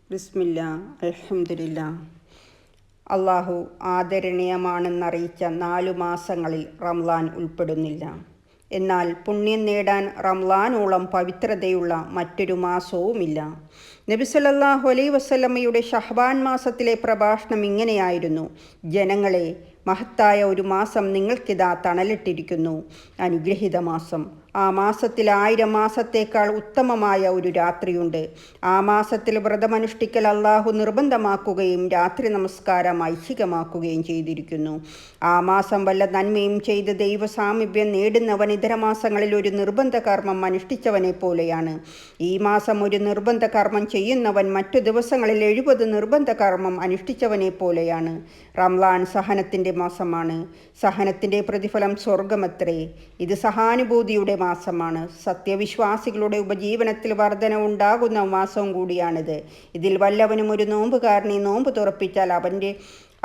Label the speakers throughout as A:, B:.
A: ബിസ്മില്ലാ, അൽഹംദുലില്ലാ. അള്ളാഹു ആദരണീയമാണെന്നറിയിച്ച 4 മാസങ്ങളിൽ റംളാൻ ഉൾപ്പെടുന്നില്ല. എന്നാൽ പുണ്യം നേടാൻ റംളാനോളം പവിത്രതയുള്ള മറ്റൊരു മാസവുമില്ല. നബി സല്ലല്ലാഹു അലൈഹി വസല്ലമയുടെ ഷഹ്ബാൻ മാസത്തിലെ പ്രഭാഷണം ഇങ്ങനെയായിരുന്നു: ജനങ്ങളെ, മഹത്തായ ഒരു മാസം നിങ്ങൾക്കിതാ തണലിട്ടിരിക്കുന്നു, അനുഗ്രഹീത മാസം. ആ മാസത്തിൽ 1000 മാസത്തേക്കാൾ ഉത്തമമായ ഒരു രാത്രിയുണ്ട്. ആ മാസത്തിൽ വ്രതമനുഷ്ഠിക്കൽ അള്ളാഹു നിർബന്ധമാക്കുകയും രാത്രി നമസ്കാരം ഐച്ഛികമാക്കുകയും ചെയ്തിരിക്കുന്നു. ആ മാസം വല്ല നന്മയും ചെയ്ത് ദൈവ സാമീപ്യം നേടുന്നവൻ ഇതര മാസങ്ങളിൽ ഒരു നിർബന്ധ കർമ്മം അനുഷ്ഠിച്ചവനെ പോലെയാണ്. ഈ മാസം ഒരു നിർബന്ധ കർമ്മം ചെയ്യുന്നവൻ മറ്റു ദിവസങ്ങളിൽ 70 നിർബന്ധ കർമ്മം അനുഷ്ഠിച്ചവനെ പോലെയാണ്. റംളാൻ സഹനത്തിൻ്റെ മാസമാണ്. സഹനത്തിൻ്റെ പ്രതിഫലം സ്വർഗമത്രേ. ഇത് സഹാനുഭൂതിയുടെ മാസമാണ്. സത്യവിശ്വാസികളുടെ ഉപജീവനത്തിൽ വർധനവുണ്ടാകുന്ന മാസവും കൂടിയാണിത്. ഇതിൽ വല്ലവനും ഒരു നോമ്പുകാരനെ നോമ്പ് തുറപ്പിച്ചാൽ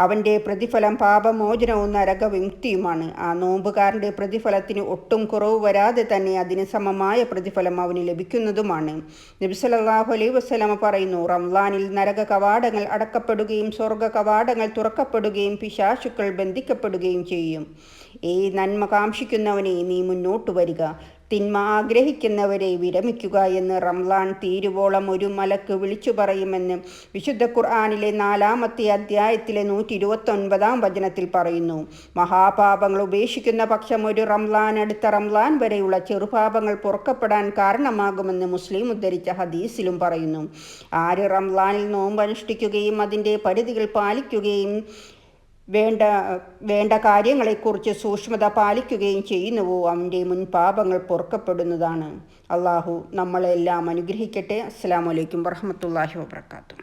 A: അവൻ്റെ പ്രതിഫലം പാപമോചനവും നരകവിമുക്തിയുമാണ്. ആ നോമ്പുകാരൻ്റെ പ്രതിഫലത്തിന് ഒട്ടും കുറവ് വരാതെ തന്നെ അതിന് സമമായ പ്രതിഫലം അവന് ലഭിക്കുന്നതുമാണ്. നബി സല്ലല്ലാഹു അലൈഹി വസല്ലമ പറയുന്നു: റംളാനിൽ നരക കവാടങ്ങൾ അടക്കപ്പെടുകയും സ്വർഗ കവാടങ്ങൾ തുറക്കപ്പെടുകയും പിശാചുക്കൾ ബന്ധിക്കപ്പെടുകയും ചെയ്യും. ഈ നന്മ കാംക്ഷിക്കുന്നവനെ, നീ മുന്നോട്ട് വരിക, തിന്മ ആഗ്രഹിക്കുന്നവരെ വിരമിക്കുക എന്ന് റംളാൻ തീരുവോളം ഒരു മലക്ക് വിളിച്ചു പറയുമെന്ന് വിശുദ്ധ ഖുർആനിലെ 4-ാമത്തെ അധ്യായത്തിലെ 129-ാം വചനത്തിൽ പറയുന്നു. മഹാപാപങ്ങൾ ഉപേക്ഷിക്കുന്ന പക്ഷം ഒരു റംളാൻ അടുത്ത റംളാൻ വരെയുള്ള ചെറുപാപങ്ങൾ പൊറുക്കപ്പെടാൻ കാരണമാകുമെന്ന് മുസ്ലിം ഉദ്ധരിച്ച ഹദീസിലും പറയുന്നു. ആര് റംളാനിൽ നോമ്പ് അനുഷ്ഠിക്കുകയും അതിൻ്റെ പരിധികൾ പാലിക്കുകയും വേണ്ട കാര്യങ്ങളെക്കുറിച്ച് സൂക്ഷ്മത പാലിക്കുകയും ചെയ്യുന്നുവോ, അവൻ്റെ മുൻപാപങ്ങൾ പൊറുക്കപ്പെടുന്നതാണ്. അള്ളാഹു നമ്മളെല്ലാം അനുഗ്രഹിക്കട്ടെ. അസ്സലാമു അലൈക്കും വറഹ്മത്തുള്ളാഹി വബറകാതുഹു.